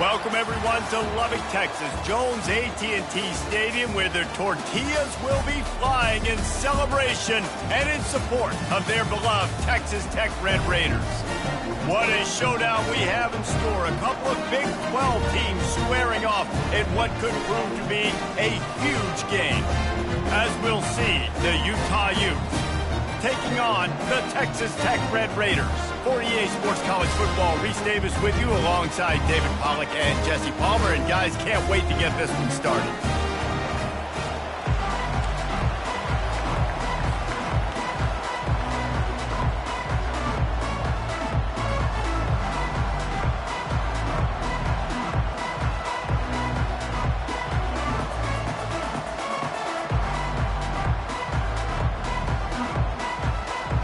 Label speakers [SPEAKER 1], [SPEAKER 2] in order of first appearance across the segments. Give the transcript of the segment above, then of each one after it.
[SPEAKER 1] Welcome, everyone, to Lubbock, Texas, Jones AT&T Stadium, where their tortillas will be flying in celebration and in support of their beloved Texas Tech Red Raiders. What a showdown we have in store. A couple of Big 12 teams squaring off in what could prove to be a huge game. As we'll see, the Utah Utes taking on the Texas Tech Red Raiders. For EA Sports College Football, Reese Davis with you alongside David Pollack and Jesse Palmer. And guys, can't wait to get this one started.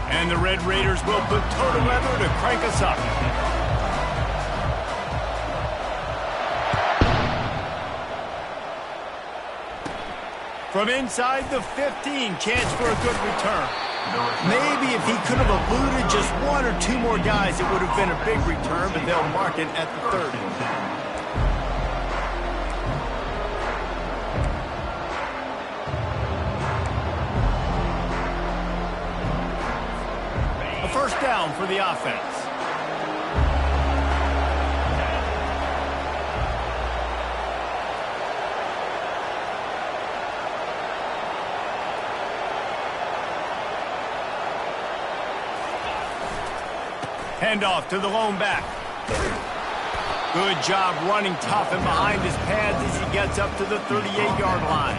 [SPEAKER 1] And the Red Raiders will put total leather to crank us up. From inside the 15, chance for a good return. Maybe if he could have eluded just one or two more guys, it would have been a big return, but they'll mark it at the 30. First down for the offense. Handoff to the lone back. Good job running tough and behind his pads as he gets up to the 38-yard line.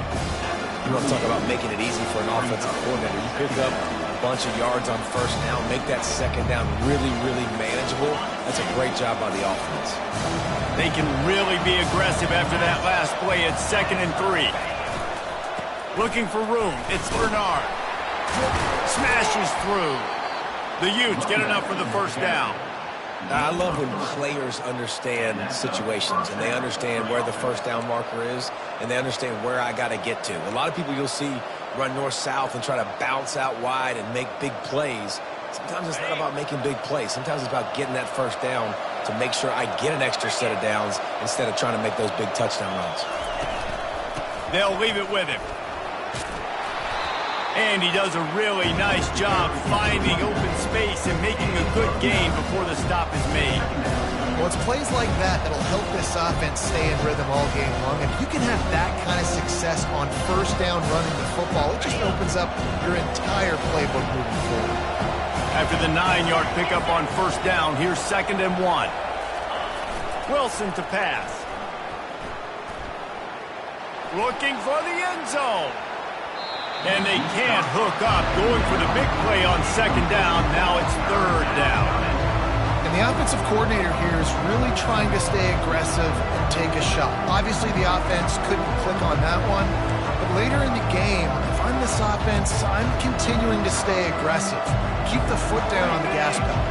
[SPEAKER 2] You want to talk about making it easy for an offensive coordinator. You pick up a bunch of yards on first down, make that second down really, really manageable. That's a great job by the offense.
[SPEAKER 1] They can really be aggressive after that last play. It's 2nd and 3. Looking for room. It's Bernard. Smashes through. The Utes get enough for the first down.
[SPEAKER 2] I love when players understand situations and they understand where the first down marker is and they understand where I got to get to. A lot of people you'll see run north-south and try to bounce out wide and make big plays. Sometimes it's not about making big plays. Sometimes it's about getting that first down to make sure I get an extra set of downs instead of trying to make those big touchdown runs.
[SPEAKER 1] They'll leave it with him. And he does a really nice job finding open space and making a good gain before the stop is made.
[SPEAKER 3] Well, it's plays like that that'll help this offense stay in rhythm all game long. If you can have that kind of success on first down running the football, it just opens up your entire playbook moving forward.
[SPEAKER 1] After the 9-yard pickup on first down, here's 2nd and 1. Wilson to pass. Looking for the end zone. And they can't hook up. Going for the big play on 2nd down. Now it's 3rd down.
[SPEAKER 3] And the offensive coordinator here is really trying to stay aggressive and take a shot. Obviously, the offense couldn't click on that one. But later in the game, if I'm this offense, I'm continuing to stay aggressive. Keep the foot down on the gas pedal.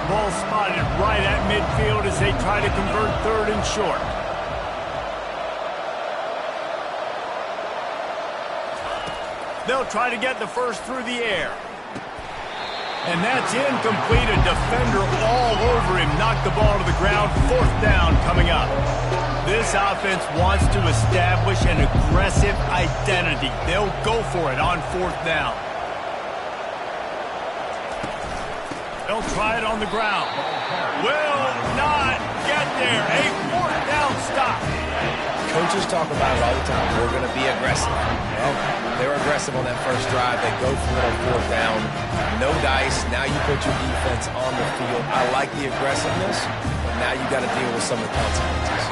[SPEAKER 1] Ball spotted right at midfield as they try to convert 3rd and short. They'll try to get the first through the air. And that's incomplete. A defender all over him. Knocked the ball to the ground. 4th down coming up. This offense wants to establish an aggressive identity. They'll go for it on 4th down. They'll try it on the ground. Will not get there. A 4th down stop.
[SPEAKER 2] Coaches talk about it all the time. We're going to be aggressive. Well, they're aggressive on that first drive. They go for it on 4th down. No dice. Now you put your defense on the field. I like the aggressiveness, but now you got to deal with some of the consequences.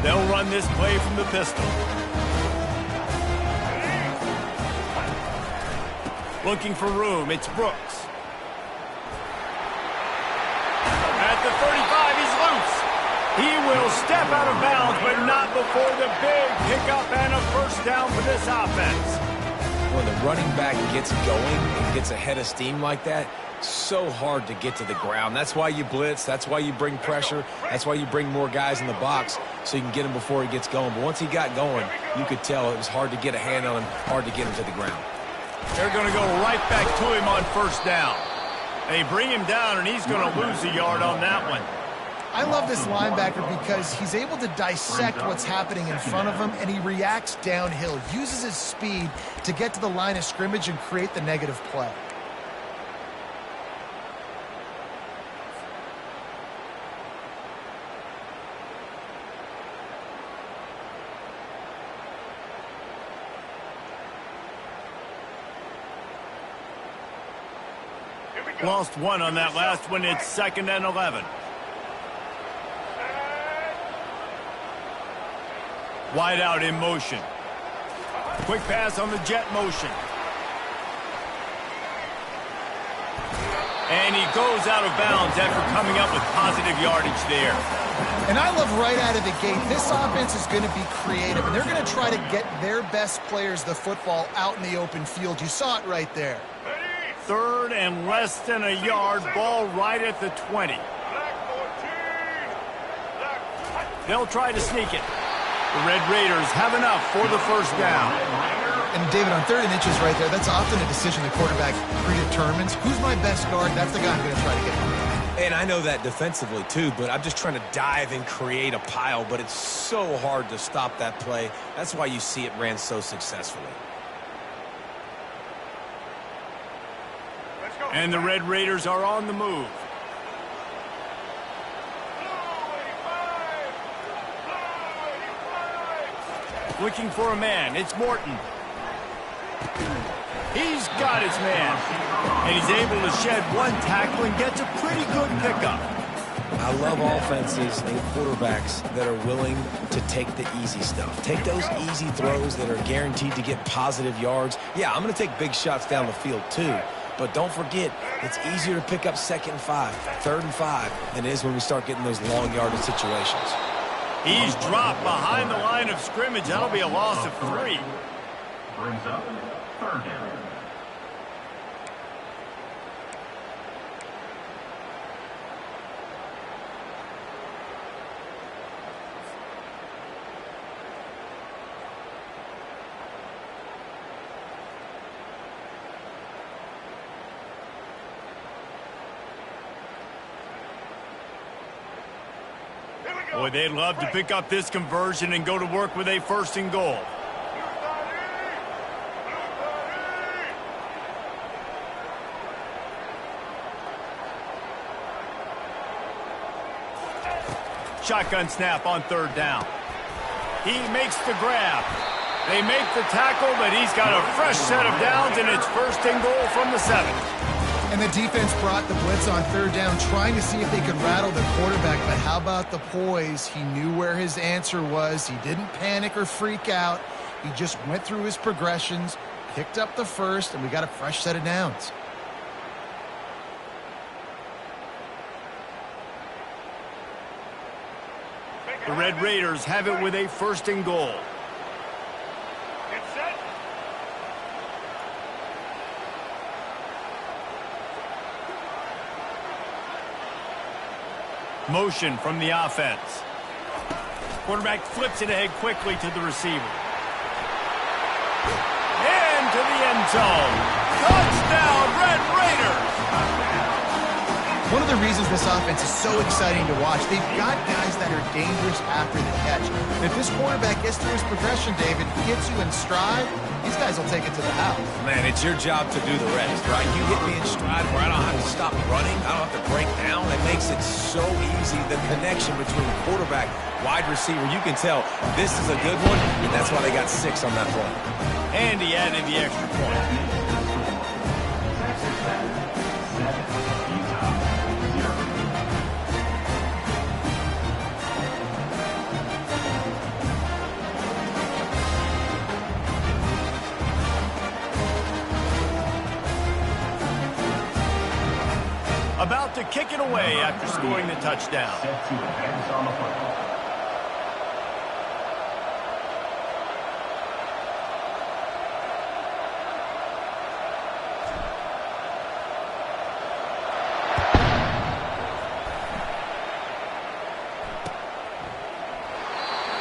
[SPEAKER 1] They'll run this play from the pistol. Looking for room. It's Brooks. At the 35, he's loose. He will step out of bounds, but not before the big pickup and a first down for this offense.
[SPEAKER 2] When the running back gets going and gets ahead of steam like that, so hard to get to the ground. That's why you blitz. That's why you bring pressure. That's why you bring more guys in the box so you can get him before he gets going. But once he got going, you could tell it was hard to get a hand on him, hard to get him to the ground.
[SPEAKER 1] They're going to go right back to him on first down. They bring him down, and he's going to lose a yard on that one.
[SPEAKER 3] I love this linebacker because he's able to dissect what's happening in front of him, and he reacts downhill, uses his speed to get to the line of scrimmage and create the negative play.
[SPEAKER 1] Lost one on that last one. It's 2nd and 11. Wide out in motion. Quick pass on the jet motion. And he goes out of bounds after coming up with positive yardage there.
[SPEAKER 3] And I love right out of the gate, this offense is going to be creative, and they're going to try to get their best players the football out in the open field. You saw it right there.
[SPEAKER 1] 3rd and less than a yard, ball right at the 20. They'll try to sneak it. The Red Raiders have enough for the first down.
[SPEAKER 3] And David, on 3rd and inches right there, that's often a decision the quarterback predetermines. Who's my best guard? That's the guy I'm going to try to get to.
[SPEAKER 2] And I know that defensively too, but I'm just trying to dive and create a pile, but it's so hard to stop that play. That's why you see it ran so successfully.
[SPEAKER 1] And the Red Raiders are on the move. Looking for a man. It's Morton. He's got his man. And he's able to shed one tackle and gets a pretty good pickup.
[SPEAKER 2] I love offenses and quarterbacks that are willing to take the easy stuff. Take those easy throws that are guaranteed to get positive yards. Yeah, I'm going to take big shots down the field too. But don't forget, it's easier to pick up 2nd and 5, 3rd and 5 than it is when we start getting those long yardage situations.
[SPEAKER 1] He's dropped behind the line of scrimmage. That'll be a loss of 3.
[SPEAKER 4] Brings up 3rd down.
[SPEAKER 1] Boy, they'd love to pick up this conversion and go to work with a 1st and goal. Shotgun snap on 3rd down. He makes the grab. They make the tackle, but he's got a fresh set of downs, and it's 1st and goal from the 7.
[SPEAKER 3] And the defense brought the blitz on 3rd down, trying to see if they could rattle the quarterback. But how about the poise? He knew where his answer was. He didn't panic or freak out. He just went through his progressions, picked up the 1st, and we got a fresh set of downs.
[SPEAKER 1] The Red Raiders have it with a 1st and goal. Motion from the offense. Quarterback flips it ahead quickly to the receiver. Into the end zone. Touchdown, Red Raiders!
[SPEAKER 3] One of the reasons this offense is so exciting to watch, they've got guys that are dangerous after the catch. And if this quarterback gets through his progression, David, gets you in stride, these guys will take it to the house.
[SPEAKER 2] Man, it's your job to do the rest, right? You hit me in stride where I don't have to stop running. I don't have to break down. It makes it so easy. The connection between quarterback, wide receiver, you can tell this is a good one, and that's why they got 6 on that play.
[SPEAKER 1] And he added the extra point. About to kick it away after scoring the touchdown.
[SPEAKER 4] Set to advance on the play.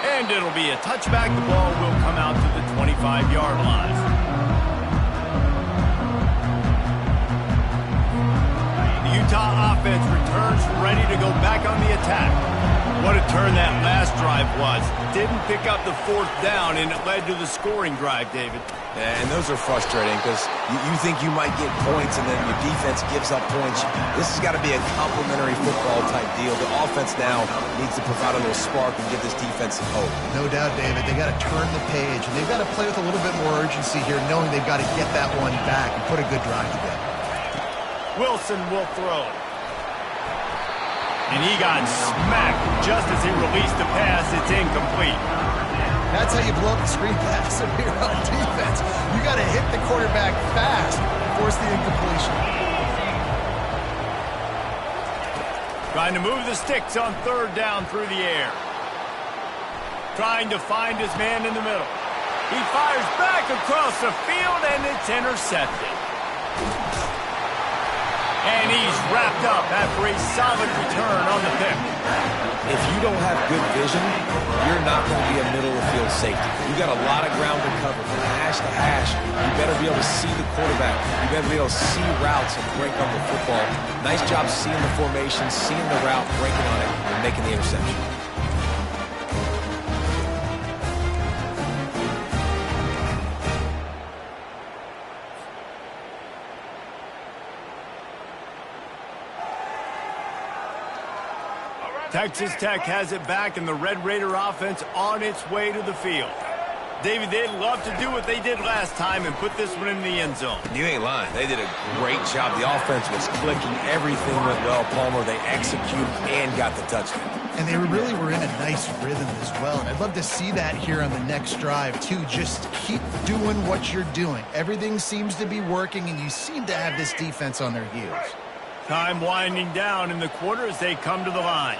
[SPEAKER 1] And it'll be a touchback. The ball will come out to the 25-yard line. The Utah offense returns ready to go back on the attack. What a turn that last drive was. Didn't pick up the fourth down, and it led to the scoring drive, David.
[SPEAKER 2] And those are frustrating because you think you might get points and then your defense gives up points. This has got to be a complementary football type deal. The offense now needs to provide a little spark and give this defense some hope.
[SPEAKER 3] No doubt, David. They got to turn the page, and they've got to play with a little bit more urgency here, knowing they've got to get that one back and put a good drive together.
[SPEAKER 1] Wilson will throw. And he got smacked just as he released the pass. It's incomplete.
[SPEAKER 3] That's how you blow up the screen pass if you're on defense. You got to hit the quarterback fast and force the incompletion.
[SPEAKER 1] Trying to move the sticks on third down through the air. Trying to find his man in the middle. He fires back across the field, and it's intercepted. And he's wrapped up after a solid return on the pick.
[SPEAKER 2] If you don't have good vision, you're not going to be a middle-of-the-field safety. You got a lot of ground to cover from hash to hash. You better be able to see the quarterback. You better be able to see routes and break up the football. Nice job seeing the formation, seeing the route, breaking on it, and making the interception.
[SPEAKER 1] Texas Tech has it back, and the Red Raider offense on its way to the field. David, they'd love to do what they did last time and put this one in the end zone.
[SPEAKER 2] You ain't lying. They did a great job. The offense was clicking. Everything went well, Palmer. They executed and got the touchdown.
[SPEAKER 3] And they really were in a nice rhythm as well. And I'd love to see that here on the next drive, too. Just keep doing what you're doing. Everything seems to be working, and you seem to have this defense on their heels.
[SPEAKER 1] Time winding down in the quarter as they come to the line.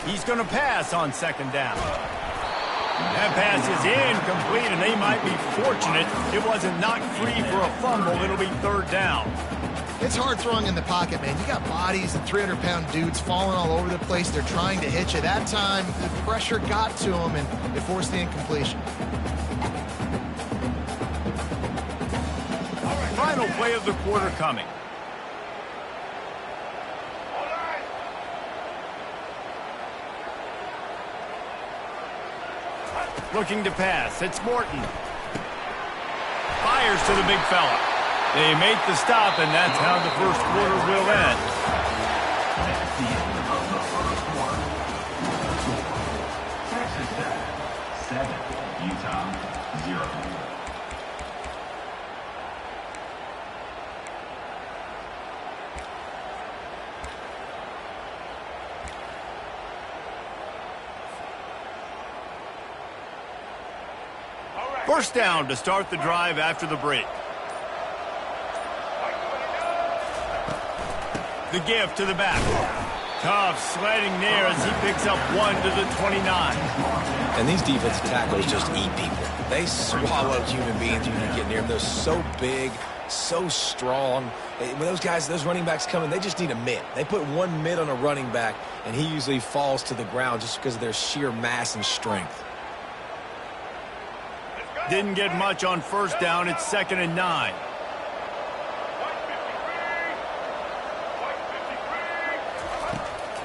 [SPEAKER 1] He's going to pass on second down. That pass is incomplete, and they might be fortunate it wasn't knocked free for a fumble. It'll be third down.
[SPEAKER 3] It's hard throwing in the pocket, man. You got bodies and 300-pound dudes falling all over the place. They're trying to hit you. That time, the pressure got to them, and it forced the incompletion.
[SPEAKER 1] Final play of the quarter coming. Looking to pass. It's Morton. Fires to the big fella. They make the stop, and that's how the first quarter will end.
[SPEAKER 4] Texas Tech 7, Utah 0.
[SPEAKER 1] First down to start the drive after the break. The give to the back. Tough sledding there as he picks up 1 to the 29.
[SPEAKER 2] And these defensive tackles just eat people. They swallow human beings when you get near them. They're so big, so strong. When those guys, those running backs come in, they just need a mitt. They put one mitt on a running back, and he usually falls to the ground just because of their sheer mass and strength.
[SPEAKER 1] Didn't get much on first down. It's 2nd and 9.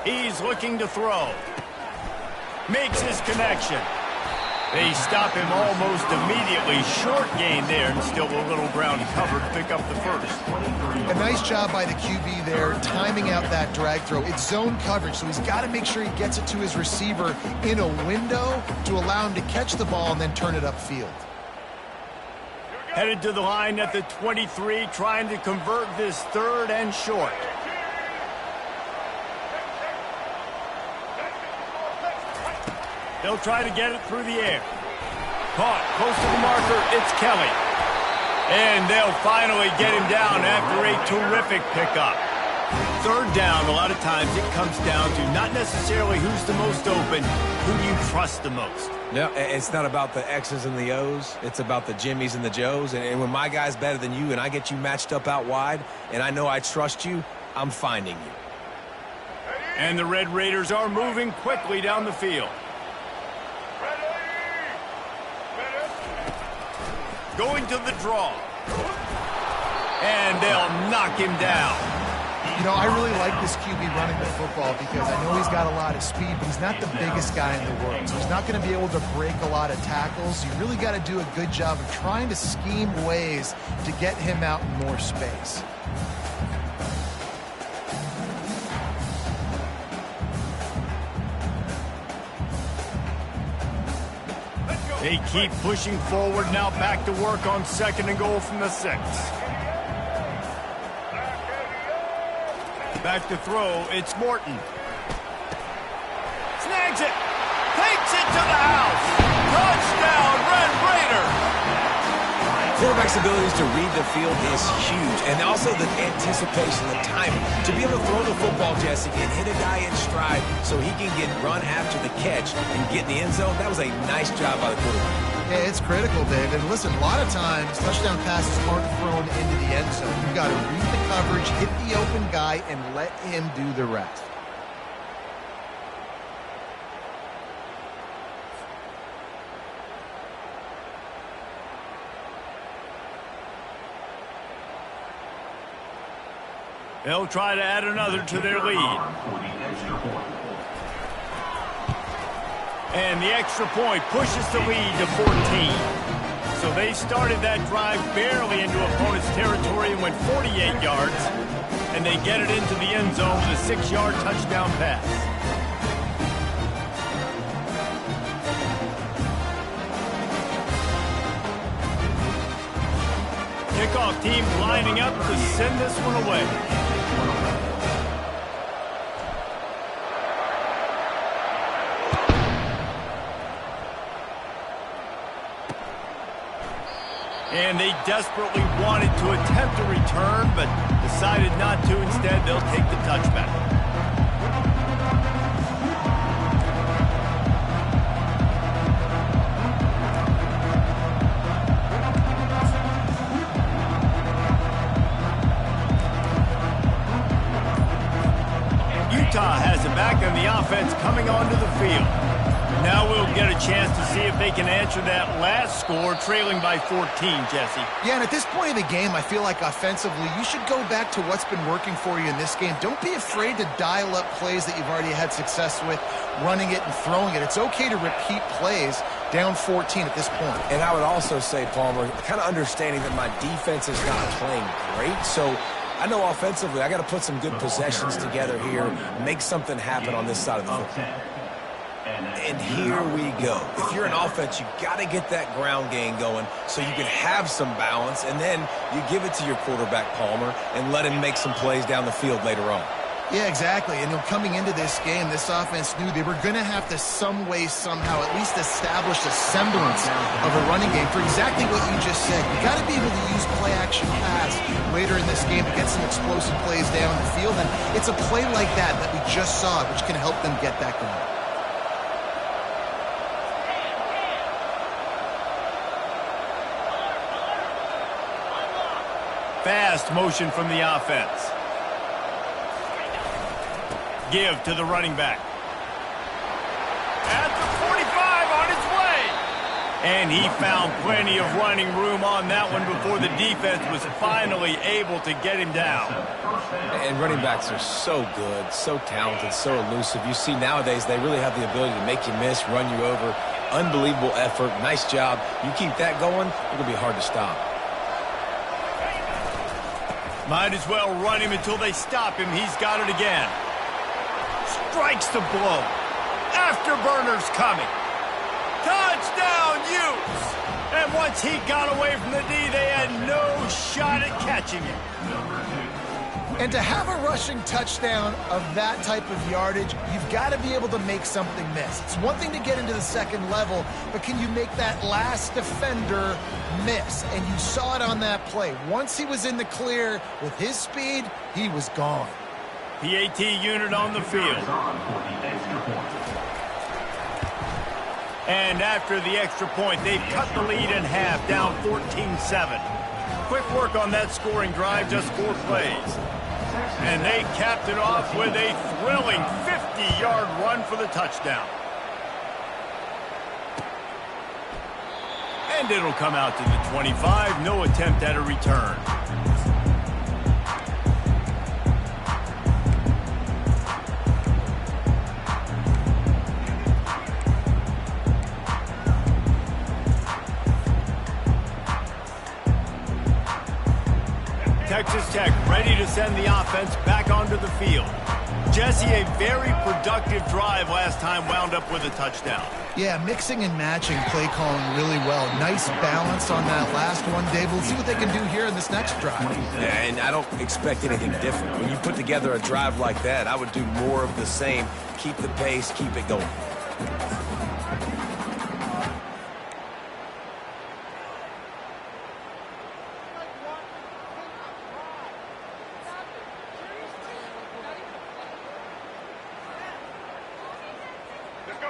[SPEAKER 1] He's looking to throw. Makes his connection. They stop him almost immediately. Short gain there, and still a little ground covered to pick up the first.
[SPEAKER 3] A nice job by the QB there, timing out that drag throw. It's zone coverage, so he's got to make sure he gets it to his receiver in a window to allow him to catch the ball and then turn it upfield.
[SPEAKER 1] Headed to the line at the 23, trying to convert this third and short. They'll try to get it through the air. Caught close to the marker. It's Kelly. And they'll finally get him down after a terrific pickup. Third down, a lot of times it comes down to not necessarily who's the most open, who do you trust the most.
[SPEAKER 2] No, it's not about the X's and the O's. It's about the Jimmys and the Joes. And when my guy's better than you and I get you matched up out wide and I know I trust you, I'm finding you.
[SPEAKER 1] And the Red Raiders are moving quickly down the field. Going to the draw. And they'll knock him down.
[SPEAKER 3] You know, I really like this QB running the football because I know he's got a lot of speed, but he's not the biggest guy in the world. So he's not going to be able to break a lot of tackles. You really got to do a good job of trying to scheme ways to get him out in more space.
[SPEAKER 1] They keep pushing forward, now back to work on 2nd and goal from the 6. Back to throw, it's Morton. Snags it, takes it to the house. Touchdown, Red Raider.
[SPEAKER 2] Quarterback's abilities to read the field is huge, and also the anticipation, the timing. To be able to throw the football, Jesse, and hit a guy in stride so he can get run after the catch and get in the end zone, that was a nice job by the quarterback.
[SPEAKER 3] Yeah, it's critical, Dave. And listen, a lot of times, touchdown passes aren't thrown into the end zone. You've got to read the coverage, hit the open guy, and let him do the rest.
[SPEAKER 1] They'll try to add another to their lead. And the extra point pushes the lead to 14. So they started that drive barely into opponent's territory and went 48 yards. And they get it into the end zone with a 6-yard touchdown pass. Kickoff team lining up to send this one away. And they desperately wanted to attempt a return, but decided not to. Instead, they'll take the touchback. Utah has it back on the offense coming onto the field. Now we'll get a chance to see if they can answer that last score, trailing by 14, Jesse.
[SPEAKER 3] Yeah, and at this point in the game, I feel like offensively, you should go back to what's been working for you in this game. Don't be afraid to dial up plays that you've already had success with, running it and throwing it. It's okay to repeat plays down 14 at this point.
[SPEAKER 2] And I would also say, Palmer, kind of understanding that my defense is not playing great, so I know offensively I got to put some good possessions together here, make something happen on this side of the football. And here we go. If you're an offense, you got to get that ground game going so you can have some balance, and then you give it to your quarterback, Palmer, and let him make some plays down the field later on.
[SPEAKER 3] Yeah, exactly. And coming into this game, this offense knew they were going to have to some way, somehow, at least establish a semblance of a running game for exactly what you just said. You got to be able to use play-action pass later in this game to get some explosive plays down the field. And it's a play like that we just saw, which can help them get that going.
[SPEAKER 1] Fast motion from the offense. Give to the running back. At the 45 on his way. And he found plenty of running room on that one before the defense was finally able to get him down.
[SPEAKER 2] And running backs are so good, so talented, so elusive. You see nowadays they really have the ability to make you miss, run you over. Unbelievable effort. Nice job. You keep that going, it'll be hard to stop.
[SPEAKER 1] Might as well run him until they stop him. He's got it again. Strikes the blow. Afterburner's coming. Touchdown, Utes! And once he got away from the D, they had no shot at catching him.
[SPEAKER 3] And to have a rushing touchdown of that type of yardage, you've got to be able to make something miss. It's one thing to get into the second level, but can you make that last defender miss? And you saw it on that play. Once he was in the clear with his speed, he was gone.
[SPEAKER 1] PAT unit on the field. And after the extra point, they've cut the lead in half, down 14-7. Quick work on that scoring drive, just 4 plays. And they capped it off with a thrilling 50-yard run for the touchdown. And it'll come out to the 25, no attempt at a return. Texas Tech ready to send the offense back onto the field. Jesse, a very productive drive last time wound up with a touchdown.
[SPEAKER 3] Yeah, mixing and matching play calling really well. Nice balance on that last one, Dave. We'll see what they can do here in this next drive.
[SPEAKER 2] Yeah, and I don't expect anything different. When you put together a drive like that, I would do more of the same. Keep the pace, keep it going.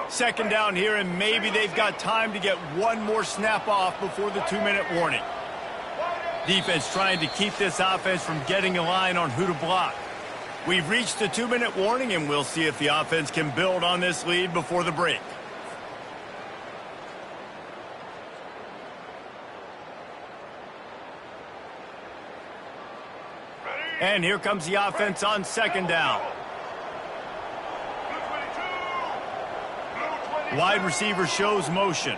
[SPEAKER 1] Second down here, and maybe they've got time to get one more snap off before the 2-minute warning. Defense trying to keep this offense from getting a line on who to block. We've reached the 2-minute warning, and we'll see if the offense can build on this lead before the break. And here comes the offense on second down. Wide receiver shows motion.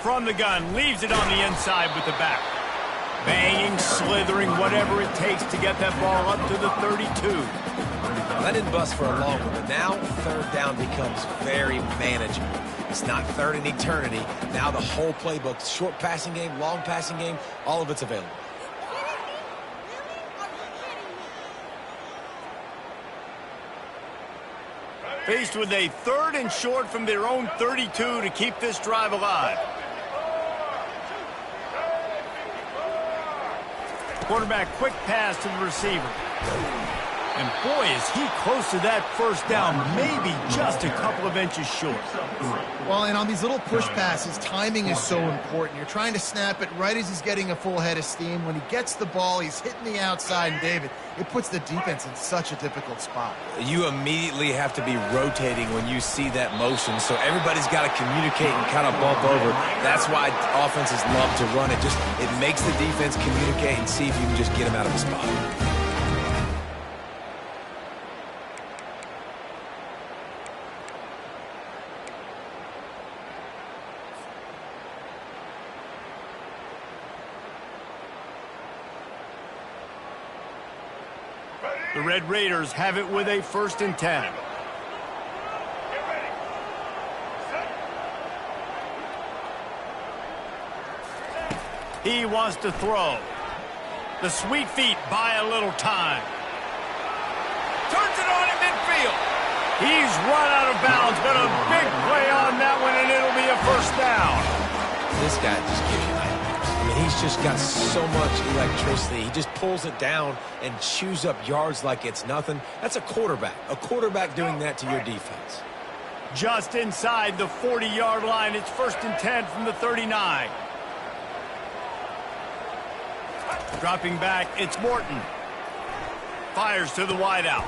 [SPEAKER 1] From the gun, leaves it on the inside with the back. Banging, slithering, whatever it takes to get that ball up to the 32.
[SPEAKER 2] That didn't bust for a long one, but now third down becomes very manageable. It's not third in eternity. Now the whole playbook, short passing game, long passing game, all of it's available.
[SPEAKER 1] Faced with a 3rd and short from their own 32 to keep this drive alive. Quarterback quick pass to the receiver. And boy, is he close to that first down, maybe just a couple of inches short.
[SPEAKER 3] Well, and on these little push passes, timing is so important. You're trying to snap it right as he's getting a full head of steam. When he gets the ball, he's hitting the outside, and David, it puts the defense in such a difficult spot.
[SPEAKER 2] You immediately have to be rotating when you see that motion, so everybody's got to communicate and kind of bump over. That's why offenses love to run it. It makes the defense communicate and see if you can just get them out of the spot.
[SPEAKER 1] The Red Raiders have it with a 1st and 10. He wants to throw. The sweet feet buy a little time. Turns it on in midfield. He's run out of bounds, but a big play on that one, and it'll be a 1st down.
[SPEAKER 2] This guy just gives you nightmares. I mean, he's just got so much electricity. He just pulls it down and chews up yards like it's nothing. That's a quarterback. A quarterback doing that to your defense.
[SPEAKER 1] Just inside the 40-yard line. It's 1st and 10 from the 39. Dropping back, it's Morton. Fires to the wideout.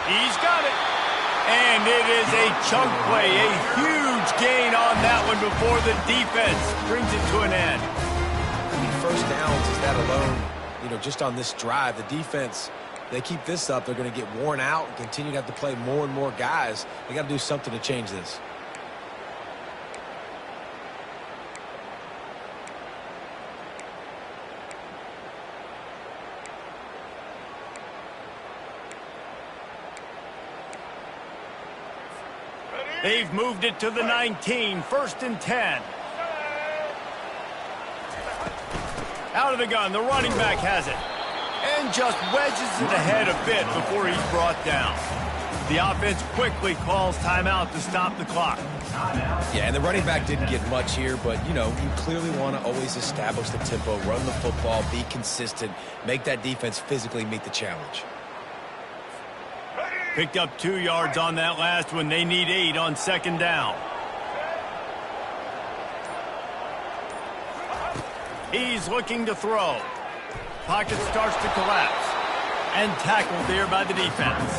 [SPEAKER 1] He's got it. And it is a chunk play, a huge gain on that one before the defense brings it to an end.
[SPEAKER 2] I mean, 1st downs is that alone, just on this drive. The defense, they keep this up, they're going to get worn out and continue to have to play more and more guys. They got to do something to change this.
[SPEAKER 1] They've moved it to the 19, 1st and 10. Out of the gun, the running back has it. And just wedges it ahead a bit before he's brought down. The offense quickly calls timeout to stop the clock.
[SPEAKER 2] Yeah, and the running back didn't get much here, but, you clearly want to always establish the tempo, run the football, be consistent, make that defense physically meet the challenge.
[SPEAKER 1] Picked up 2 yards on that last one. They need 8 on 2nd down. He's looking to throw. Pocket starts to collapse. And tackled there by the defense.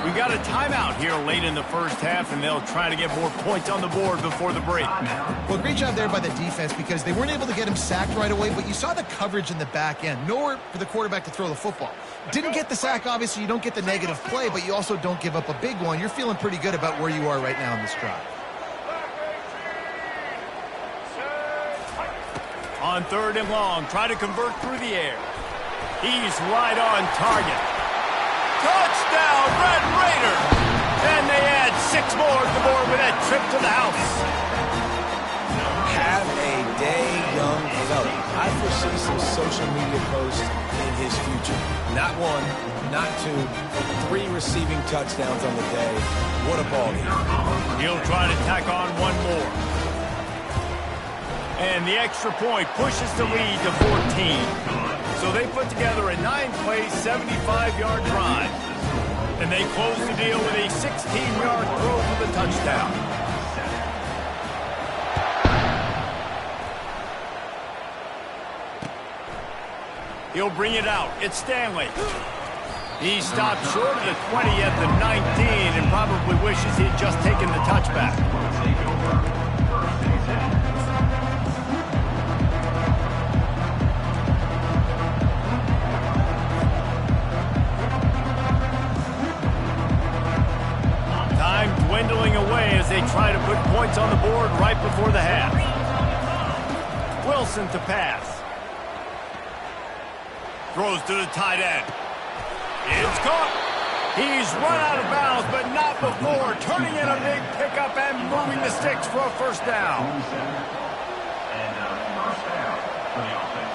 [SPEAKER 1] We got a timeout here late in the 1st half, and they'll try to get more points on the board before the break.
[SPEAKER 3] Well, great job there by the defense because they weren't able to get him sacked right away, but you saw the coverage in the back end. Nowhere for the quarterback to throw the football. Didn't get the sack, obviously. You don't get the negative play, but you also don't give up a big one. You're feeling pretty good about where you are right now in this drive.
[SPEAKER 1] On 3rd and long, try to convert through the air. He's right on target. Touchdown, Red Raiders! And they add 6 more to the board with that trip to the house.
[SPEAKER 2] Have a day, young fella. I foresee some social media posts in his future. Not 1, not 2, but 3 receiving touchdowns on the day. What a ball game.
[SPEAKER 1] He'll try to tack on 1 more. And the extra point pushes the lead to 14. So they put together a 9-play, 75-yard drive. And they close the deal with a 16-yard throw for the touchdown. He'll bring it out. It's Stanley. He stopped short of the 20 at the 19 and probably wishes he had just taken the touchback. Time dwindling away as they try to put points on the board right before the half. Wilson to pass. Throws to the tight end. It's caught. He's run out of bounds, but not before turning in a big pickup and moving the sticks for a first down.
[SPEAKER 4] And first down for the offense.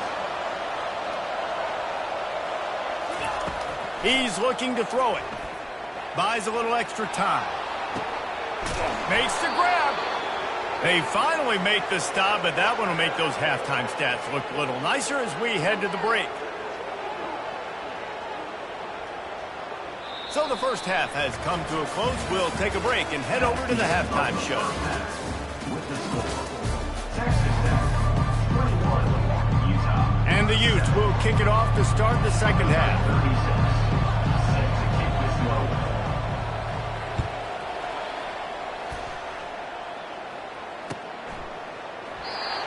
[SPEAKER 1] He's looking to throw it. Buys a little extra time. Makes the grab. They finally make the stop, but that one will make those halftime stats look a little nicer as we head to the break. So the first half has come to a close. We'll take a break and head over to the halftime show.
[SPEAKER 4] With the score, Texas Tech 21, Utah.
[SPEAKER 1] And the Utes will kick it off to start the second half.
[SPEAKER 4] 36, set to kick this one.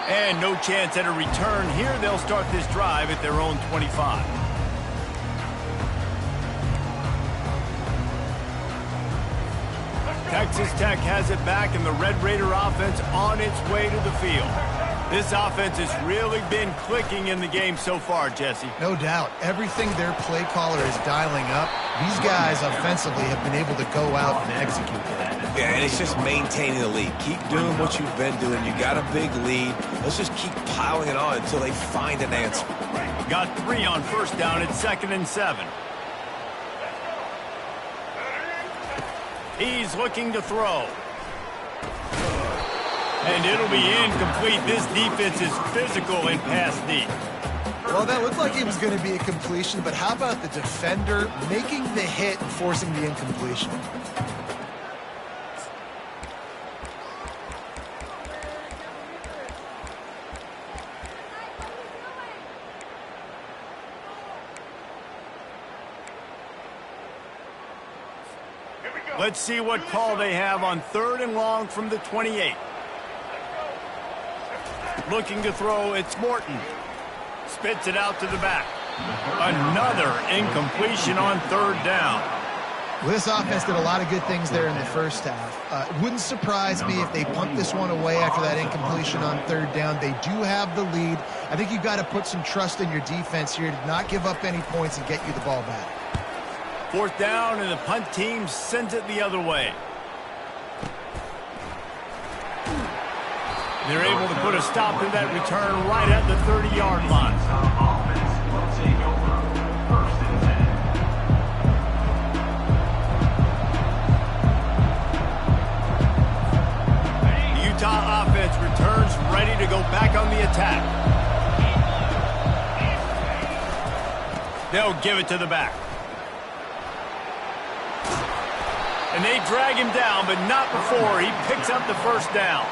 [SPEAKER 1] And no chance at a return here. They'll start this drive at their own 25. Texas Tech has it back, and the Red Raider offense on its way to the field. This offense has really been clicking in the game so far, Jesse.
[SPEAKER 3] No doubt. Everything their play caller is dialing up, these guys offensively have been able to go out and execute that.
[SPEAKER 2] Yeah, and it's just maintaining the lead. Keep doing what you've been doing. You got a big lead. Let's just keep piling it on until they find an answer.
[SPEAKER 1] Got 3 on first down at 2nd and 7. He's looking to throw. And it'll be incomplete. This defense is physical in pass deep.
[SPEAKER 3] Well, that looked like it was going to be a completion, but how about the defender making the hit and forcing the incompletion?
[SPEAKER 1] Let's see what call they have on 3rd and long from the 28. Looking to throw, it's Morton. Spits it out to the back. Another incompletion on 3rd down.
[SPEAKER 3] Well, this offense did a lot of good things there in the first half. It wouldn't surprise me if they punt this one away after that incompletion on 3rd down. They do have the lead. I think you've got to put some trust in your defense here to not give up any points and get you the ball back.
[SPEAKER 1] 4th down, and the punt team sends it the other way. They're able to put a stop to that return right at the 30-yard line.
[SPEAKER 4] Offense will take over 1st and 10.
[SPEAKER 1] The Utah offense returns ready to go back on the attack. They'll give it to the back. And they drag him down, but not before he picks up the first down.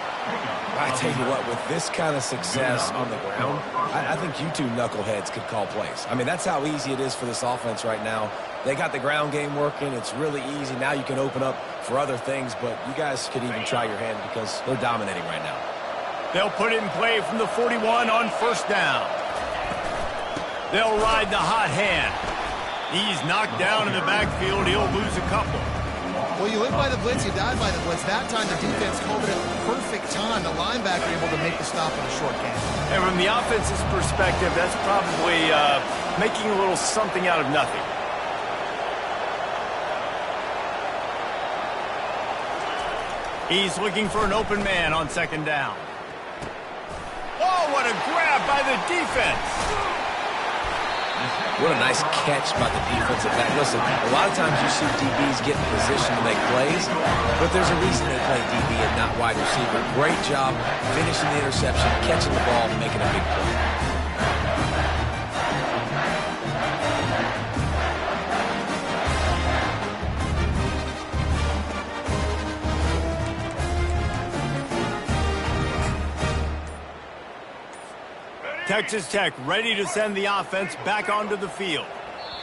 [SPEAKER 2] I tell you what, with this kind of success on the ground, I think you two knuckleheads could call plays. I mean, that's how easy it is for this offense right now. They got the ground game working. It's really easy. Now you can open up for other things, but you guys could even try your hand because they're dominating right now.
[SPEAKER 1] They'll put it in play from the 41 on 1st down. They'll ride the hot hand. He's knocked down in the backfield. He'll lose a couple.
[SPEAKER 3] Well, you live by the blitz, you die by the blitz. That time the defense called it at the perfect time. The linebacker able to make the stop on a short gain.
[SPEAKER 1] And from the offense's perspective, that's probably making a little something out of nothing. He's looking for an open man on second down. Oh, what a grab by the defense.
[SPEAKER 2] What a nice catch by the defensive back. Listen, a lot of times you see DBs get in position to make plays, but there's a reason they play DB and not wide receiver. Great job finishing the interception, catching the ball, and making a big play.
[SPEAKER 1] Texas Tech ready to send the offense back onto the field.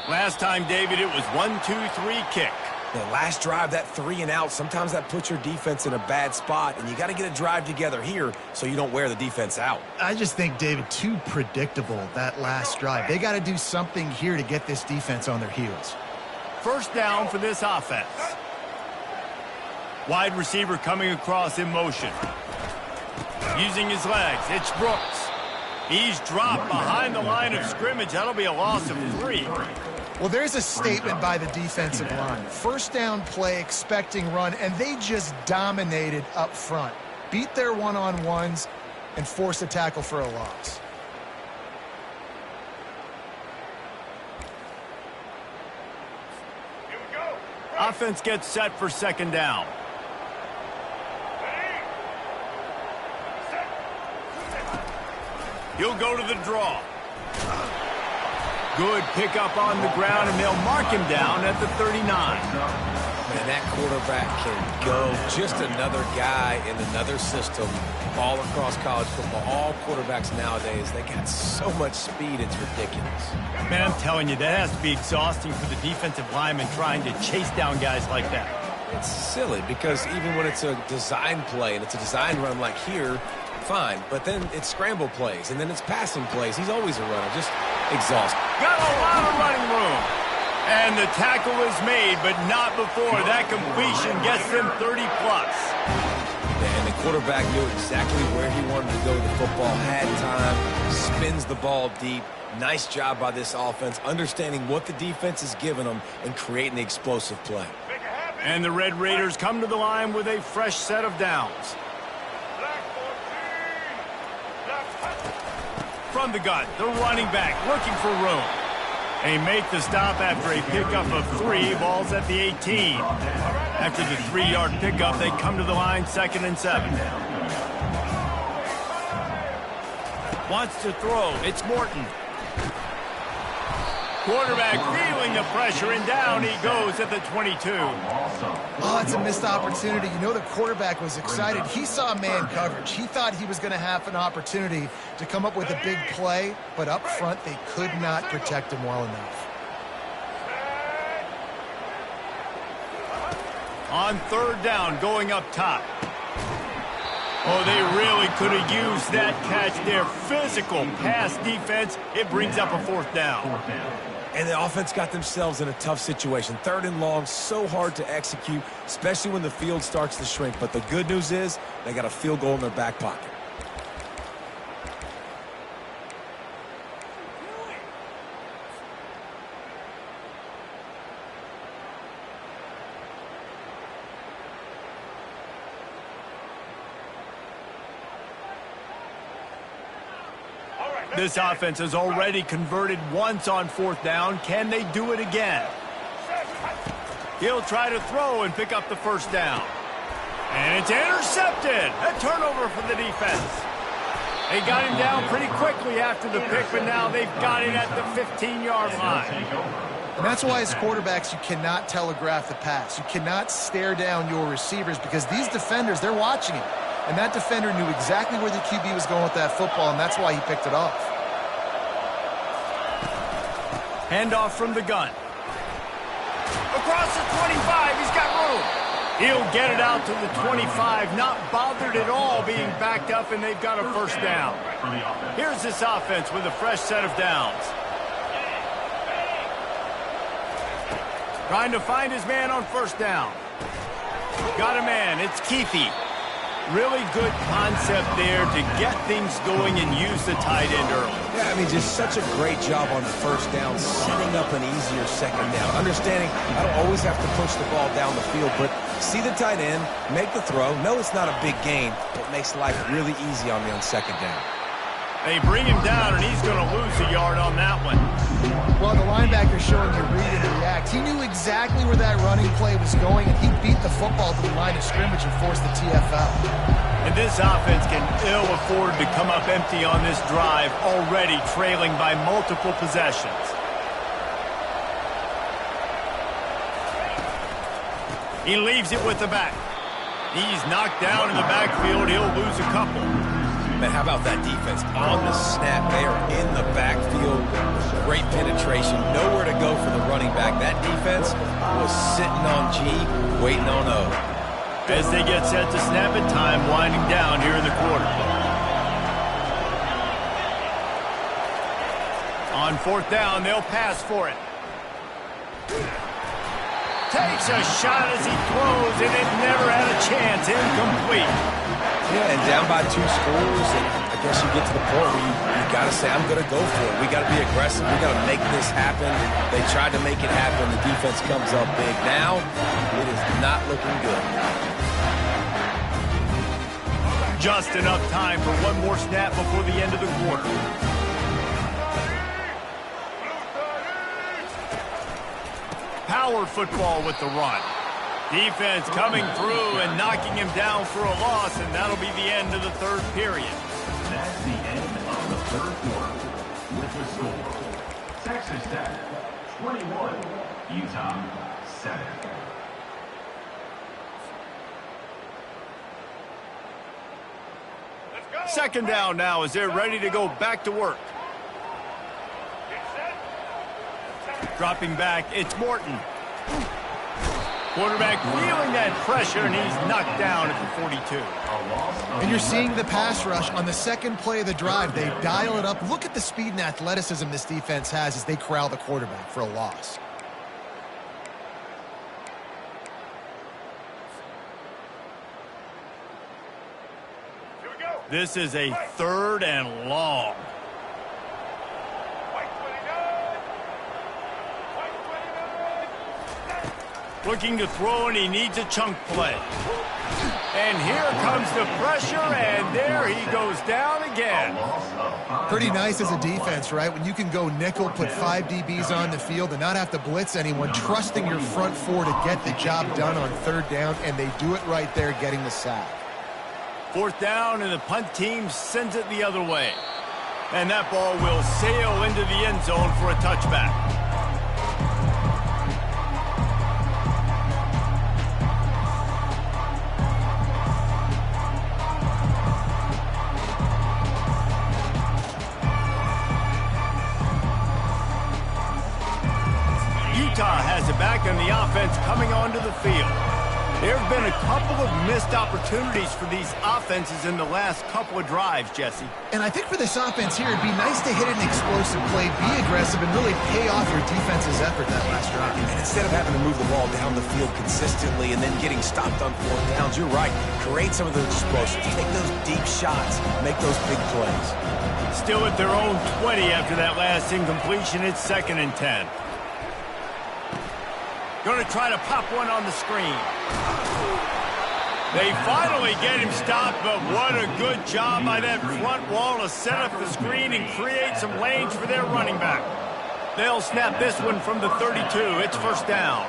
[SPEAKER 1] Last time, David, it was 1-2-3 kick.
[SPEAKER 2] The last drive, that 3 and out, sometimes that puts your defense in a bad spot, and you got to get a drive together here so you don't wear the defense out.
[SPEAKER 3] I just think, David, too predictable, that last drive. They got to do something here to get this defense on their heels.
[SPEAKER 1] First down for this offense. Wide receiver coming across in motion. Using his legs, it's Brooks. He's dropped behind the line of scrimmage. That'll be a loss of 3.
[SPEAKER 3] Well, there's a statement by the defensive line. First down play, expecting run, and they just dominated up front. Beat their one-on-ones and forced a tackle for a loss.
[SPEAKER 1] Here we go. Offense gets set for second down. He'll go to the draw. Good pickup on the ground, and they'll mark him down at the 39.
[SPEAKER 2] Man, that quarterback can go. Just another guy in another system all across college football. All quarterbacks nowadays, they got so much speed, it's ridiculous.
[SPEAKER 1] Man, I'm telling you, that has to be exhausting for the defensive lineman trying to chase down guys like that.
[SPEAKER 2] It's silly because even when it's a design play and it's a design run like here, fine, but then it's scramble plays, and then it's passing plays. He's always a runner, just exhausted.
[SPEAKER 1] Got a lot of running room. And the tackle is made, but not before that completion gets them 30-plus.
[SPEAKER 2] And the quarterback knew exactly where he wanted to go with the football, had time, spins the ball deep. Nice job by this offense, understanding what the defense is giving them and creating the explosive play.
[SPEAKER 1] And the Red Raiders come to the line with a fresh set of downs. From the gun, the running back looking for room. They make the stop after a pickup of 3, balls at the 18. After the 3-yard pickup, they come to the line 2nd and 7. Wants to throw, it's Morton. Quarterback feeling the pressure, and down he goes at the 22.
[SPEAKER 3] Oh, it's a missed opportunity. You know, the quarterback was excited. He saw man coverage. He thought he was going to have an opportunity to come up with a big play, but up front they could not protect him well enough.
[SPEAKER 1] On 3rd down, going up top. Oh, they really could have used that catch there. Physical pass defense. It brings up a 4th down.
[SPEAKER 2] And the offense got themselves in a tough situation. 3rd and long, so hard to execute, especially when the field starts to shrink. But the good news is they got a field goal in their back pocket.
[SPEAKER 1] This offense has already converted once on 4th down. Can they do it again? He'll try to throw and pick up the 1st down. And it's intercepted. A turnover for the defense. They got him down pretty quickly after the pick, but now they've got it at the 15-yard line.
[SPEAKER 3] And that's why as quarterbacks you cannot telegraph the pass. You cannot stare down your receivers because these defenders, they're watching it. And that defender knew exactly where the QB was going with that football, and that's why he picked it off.
[SPEAKER 1] Handoff from the gun. Across the 25, he's got room. He'll get it out to the 25, not bothered at all being backed up, and they've got a 1st down. Here's this offense with a fresh set of downs. Trying to find his man on 1st down. Got a man, it's Keithy. Really good concept there to get things going and use the tight end early.
[SPEAKER 2] Yeah, I mean, just such a great job on first down, setting up an easier second down. Understanding I don't always have to push the ball down the field, but see the tight end, make the throw. No, it's not a big gain, but makes life really easy on me on second down.
[SPEAKER 1] They bring him down, and he's going to lose a yard on that one.
[SPEAKER 3] Well, the linebacker showing you read and react. He knew exactly where that running play was going, and he beat the football to the line of scrimmage and forced the TFL.
[SPEAKER 1] And this offense can ill afford to come up empty on this drive, already trailing by multiple possessions. He leaves it with the back. He's knocked down in the backfield. He'll lose a couple.
[SPEAKER 2] Man, how about that defense? On the snap, they are in the backfield. Great penetration. Nowhere to go for the running back. That defense was sitting on G, waiting on O.
[SPEAKER 1] As they get set to snap it, time winding down here in the quarter. On fourth down, they'll pass for it. Takes a shot as he throws, and it never had a chance. Incomplete.
[SPEAKER 2] Yeah, and down by 2 scores, and I guess you get to the point where you got to say, I'm going to go for it. We got to be aggressive. We got to make this happen. They tried to make it happen. The defense comes up big. Now, it is not looking good.
[SPEAKER 1] Just enough time for one more snap before the end of the quarter. Power football with the run. Defense coming through and knocking him down for a loss, and that'll be the end of the third period.
[SPEAKER 4] That's the end of the third quarter. With the score, Texas Tech 21, Utah 7.
[SPEAKER 1] Second down now as they're ready to go back to work. Dropping back, it's Morton. Quarterback feeling that pressure, and he's knocked down at the 42.
[SPEAKER 3] And you're seeing the pass rush on the second play of the drive. They dial it up. Look at the speed and athleticism this defense has as they corral the quarterback for a loss.
[SPEAKER 1] This is a third and long. Looking to throw, and he needs a chunk play. And here comes the pressure, and there he goes down again.
[SPEAKER 3] Pretty nice as a defense, right? When you can go nickel, put 5 DBs on the field and not have to blitz anyone, trusting your front 4 to get the job done on third down, and they do it right there, getting the sack.
[SPEAKER 1] Fourth down, and the punt team sends it the other way. And that ball will sail into the end zone for a touchback. Utah has it back, and the offense coming onto the field. There have been a couple of missed opportunities for these offenses in the last couple of drives, Jesse.
[SPEAKER 3] And I think for this offense here, it'd be nice to hit an explosive play, be aggressive, and really pay off your defense's effort that last drive.
[SPEAKER 2] And instead of having to move the ball down the field consistently and then getting stopped on fourth downs, you're right. Create some of those explosives. Take those deep shots. Make those big plays.
[SPEAKER 1] Still at their own 20 after that last incompletion. It's 2nd and 10. Going to try to pop one on the screen. They finally get him stopped, but what a good job by that front wall to set up the screen and create some lanes for their running back. They'll snap this one from the 32. It's first down.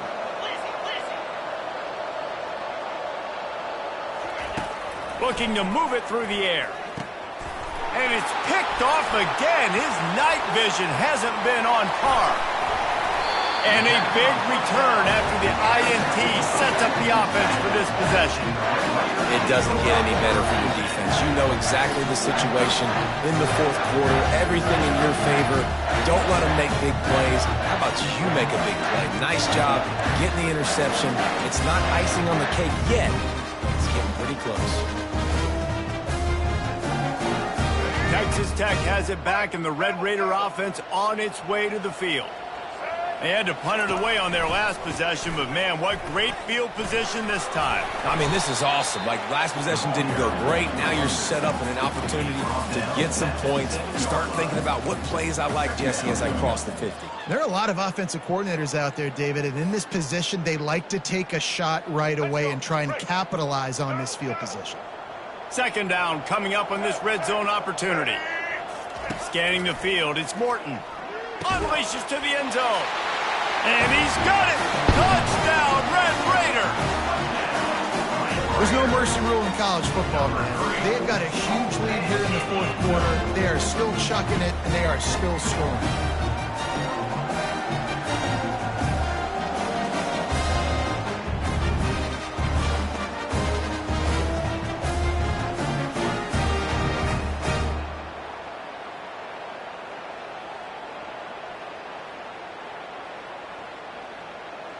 [SPEAKER 1] Looking to move it through the air. And it's picked off again. His night vision hasn't been on par. And a big return after the INT sets up the offense for this possession.
[SPEAKER 2] It doesn't get any better for your defense. You know exactly the situation in the fourth quarter. Everything in your favor. Don't let them make big plays. How about you make a big play? Nice job getting the interception. It's not icing on the cake yet. It's getting pretty close.
[SPEAKER 1] Texas Tech has it back, and the Red Raider offense on its way to the field. They had to punt it away on their last possession, but man, what great field position this time.
[SPEAKER 2] I mean, this is awesome. Like, last possession didn't go great. Now you're set up in an opportunity to get some points. Start thinking about what plays I like, Jesse, as I cross the 50.
[SPEAKER 3] There are a lot of offensive coordinators out there, David, and in this position, they like to take a shot right away and try and capitalize on this field position.
[SPEAKER 1] Second down coming up on this red zone opportunity. Scanning the field, it's Morton. Unleashes to the end zone. And he's got it! Touchdown, Red Raider!
[SPEAKER 3] There's no mercy rule in college football, man. They've got a huge lead here in the fourth quarter. They are still chucking it, and they are still scoring.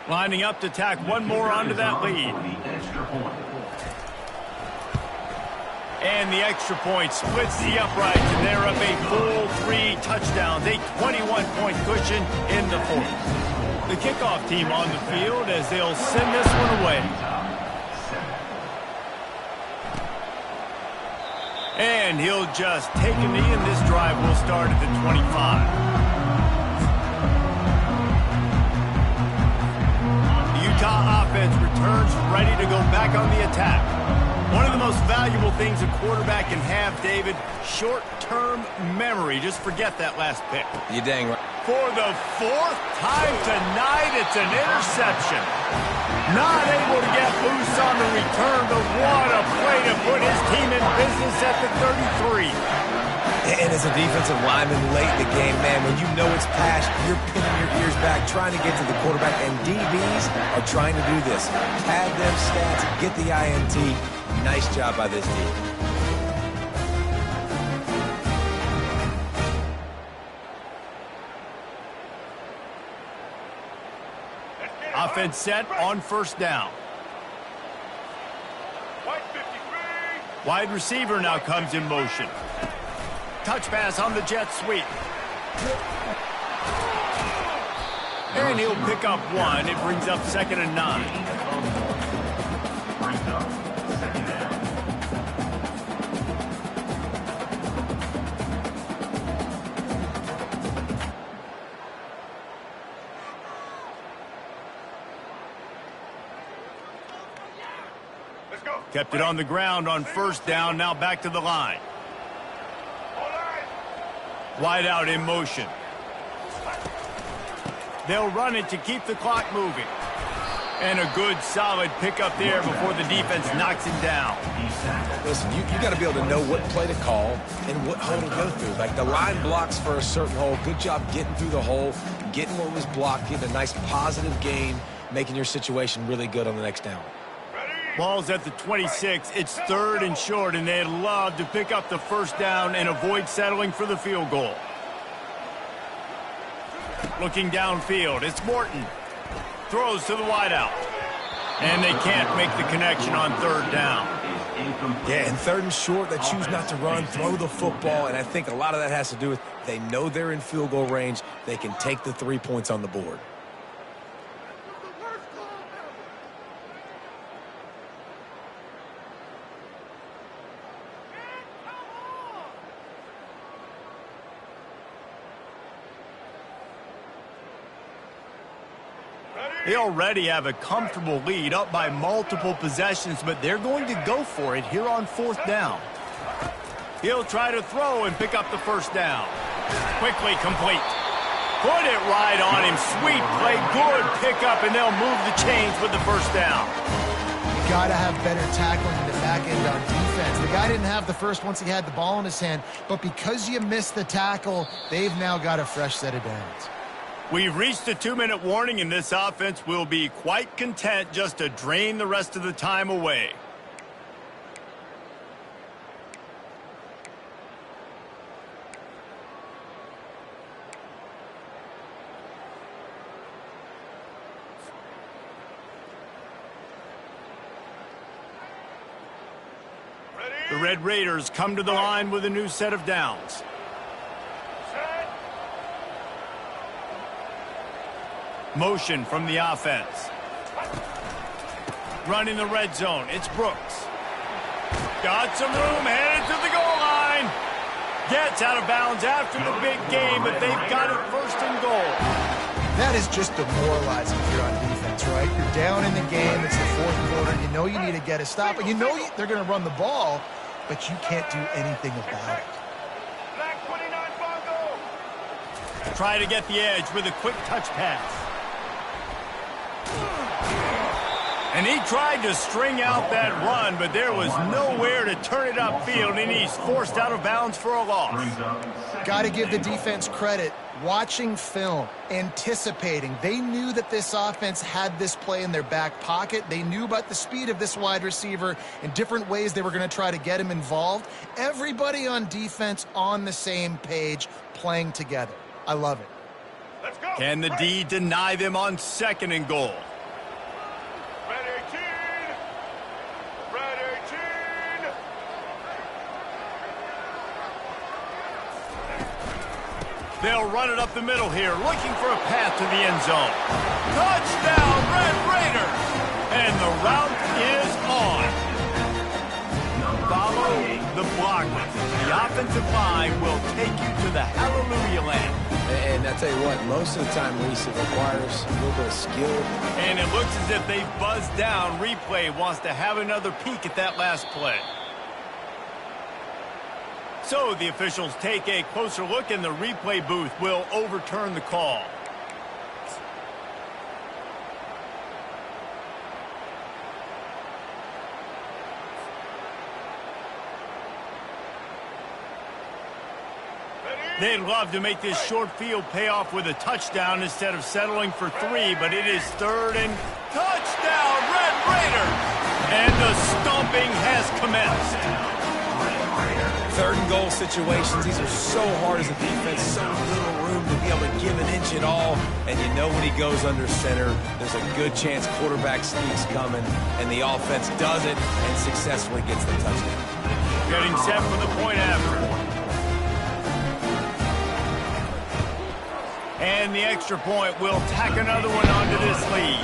[SPEAKER 1] Lining up to tack one more onto that lead. And the extra point splits the uprights, and they're up a full 3 touchdowns, a 21-point cushion in the fourth. The kickoff team on the field as they'll send this one away. And he'll just take a knee, and this drive will start at the 25. Utah offense returns ready to go back on the attack. One of the most valuable things a quarterback can have, David, short-term memory. Just forget that last pick.
[SPEAKER 2] You're dang right.
[SPEAKER 1] For the fourth time tonight, it's an interception. Not able to get loose on the return, but what a play to put his team in business at the 33.
[SPEAKER 2] And as a defensive lineman late in the game, man, when you know it's past, you're pinning your ears back, trying to get to the quarterback, and DBs are trying to do this. Pad them stats, get the INT. Nice job by this D.
[SPEAKER 1] Offense set on first down. Wide receiver now comes in motion. Touch pass on the jet sweep. And he'll pick up one. It brings up 2nd and 9. Kept it on the ground on first down. Now back to the line. Wide out in motion. They'll run it to keep the clock moving. And a good, solid pickup there before the defense knocks him down.
[SPEAKER 2] Listen, you got to be able to know what play to call and what hole to go through. Like, the line blocks for a certain hole. Good job getting through the hole, getting what was blocked, getting a nice positive gain, making your situation really good on the next down.
[SPEAKER 1] Ball's at the 26. It's 3rd and short, and they'd love to pick up the first down and avoid settling for the field goal. Looking downfield, it's Morton. Throws to the wideout. And they can't make the connection on 3rd down.
[SPEAKER 2] Yeah, and 3rd and short, they choose not to run, throw the football, and I think a lot of that has to do with they know they're in field goal range. They can take the 3 points on the board.
[SPEAKER 1] They already have a comfortable lead, up by multiple possessions, but they're going to go for it here on 4th down. He'll try to throw and pick up the first down. Quickly complete. Put it right on him. Sweet play, good pickup, and they'll move the chains with the first down.
[SPEAKER 3] You got to have better tackling in the back end on defense. The guy didn't have the first once he had the ball in his hand, but because you missed the tackle, they've now got a fresh set of downs.
[SPEAKER 1] We've reached a 2-minute warning, and this offense will be quite content just to drain the rest of the time away. The Red Raiders come to the line with a new set of downs. Motion from the offense. Running the red zone. It's Brooks. Got some room, headed to the goal line. Gets out of bounds after the big game, but they've got it first and goal.
[SPEAKER 3] That is just demoralizing here on defense, right? You're down in the game. It's the fourth quarter. You know you need to get a stop, and you know they're going to run the ball, but you can't do anything about it.
[SPEAKER 1] Try to get the edge with a quick touch pass. And he tried to string out that run, but there was nowhere to turn it upfield, and he's forced out of bounds for a loss.
[SPEAKER 3] Got to give the defense credit. Watching film, anticipating. They knew that this offense had this play in their back pocket. They knew about the speed of this wide receiver and different ways they were going to try to get him involved. Everybody on defense on the same page, playing together. I love it.
[SPEAKER 1] Let's go. Can the D deny them on second and goal? They'll run it up the middle here, looking for a path to the end zone. Touchdown, Red Raiders! And the route is on. Follow the blockers. The offensive line will take you to the hallelujah land.
[SPEAKER 2] And I tell you what, most of the time, Reese, it requires a little bit of skill.
[SPEAKER 1] And it looks as if they've buzzed down. Replay wants to have another peek at that last play. So the officials take a closer look, and the replay booth will overturn the call. They'd love to make this short field pay off with a touchdown instead of settling for 3, but it is third and touchdown, Red Raiders! And the stomping has commenced.
[SPEAKER 2] Third and goal situations, these are so hard as a defense, so little room to be able to give an inch at all. And you know when he goes under center, there's a good chance quarterback sneak's coming, and the offense does it and successfully gets the touchdown.
[SPEAKER 1] Getting set for the point after. And the extra point will tack another one onto this lead.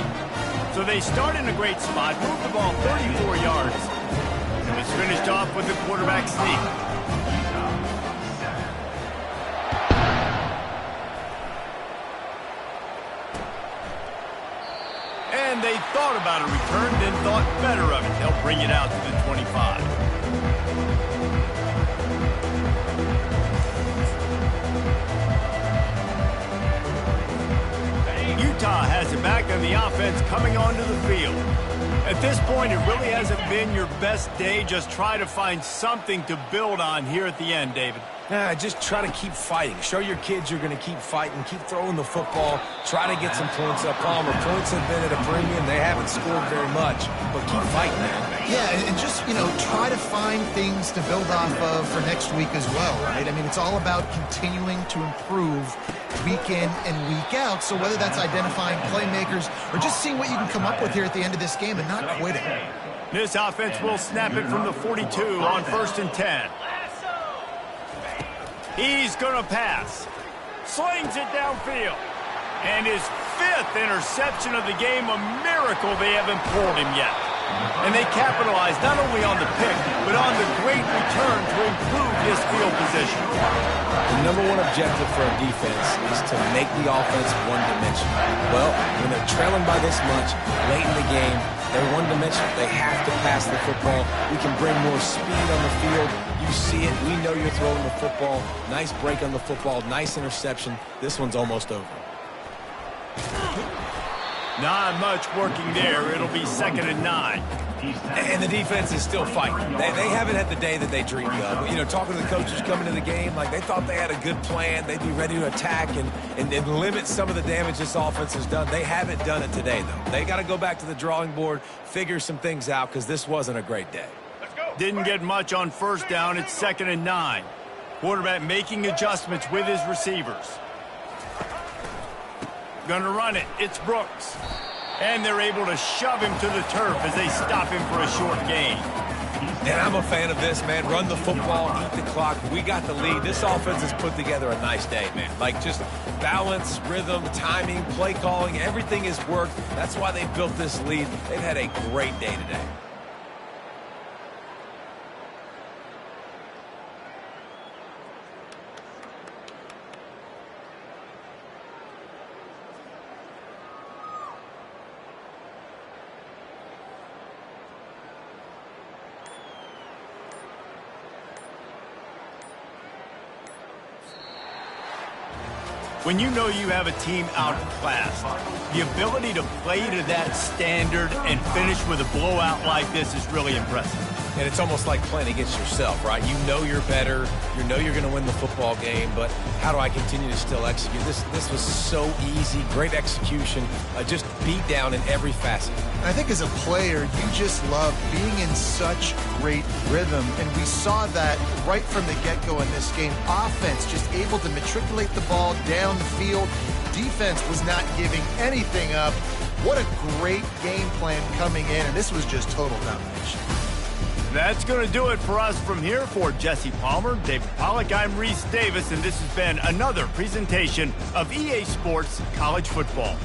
[SPEAKER 1] So they start in a great spot, move the ball 34 yards. And it's finished off with the quarterback sneak. And they thought about a return, then thought better of it. They'll bring it out to the 25. Utah has it back, and the offense coming onto the field. At this point, it really hasn't been your best day. Just try to find something to build on here at the end, David.
[SPEAKER 2] Just try to keep fighting. Show your kids you're going to keep fighting. Keep throwing the football. Try to get some points up. Palmer, points have been at a premium. They haven't scored very much, but keep fighting, man.
[SPEAKER 3] Yeah, and just, try to find things to build off of for next week as well, right? I mean, it's all about continuing to improve week in and week out. So whether that's identifying playmakers or just seeing what you can come up with here at the end of this game and not quitting.
[SPEAKER 1] This offense will snap it from the 42 on 1st and 10. He's going to pass. Slings it downfield. And his 5th interception of the game, a miracle they haven't pulled him yet. And they capitalize not only on the pick, but on the great return to improve his field position.
[SPEAKER 2] The number one objective for a defense is to make the offense one-dimensional. Well, when they're trailing by this much, late in the game, they're one-dimensional. They have to pass the football. We can bring more speed on the field. You see it. We know you're throwing the football. Nice break on the football. Nice interception. This one's almost over.
[SPEAKER 1] Not much working there. It'll be 2nd and 9.
[SPEAKER 2] And the defense is still fighting. They haven't had the day that they dreamed of. Talking to the coaches coming to the game, like they thought they had a good plan. They'd be ready to attack and limit some of the damage this offense has done. They haven't done it today, though. They got to go back to the drawing board, figure some things out, because this wasn't a great day.
[SPEAKER 1] Didn't get much on 1st down. It's 2nd and 9. Quarterback making adjustments with his receivers. Gonna run it. It's Brooks. And they're able to shove him to the turf as they stop him for a short gain.
[SPEAKER 2] And I'm a fan of this, man. Run the football, eat the clock. We got the lead. This offense has put together a nice day, man. Like, just balance, rhythm, timing, play calling, everything has worked. That's why they built this lead. They've had a great day today.
[SPEAKER 1] When you know you have a team outclassed, the ability to play to that standard and finish with a blowout like this is really impressive.
[SPEAKER 2] And it's almost like playing against yourself, right? You know you're better. You know you're going to win the football game, but how do I continue to still execute? This was so easy, great execution, just beat down in every facet.
[SPEAKER 3] I think as a player, you just love being in such great rhythm, and we saw that right from the get-go in this game. Offense just able to matriculate the ball down the field. Defense was not giving anything up. What a great game plan coming in, and this was just total domination.
[SPEAKER 1] That's going to do it for us from here. For Jesse Palmer, David Pollack, I'm Reese Davis, and this has been another presentation of EA Sports College Football.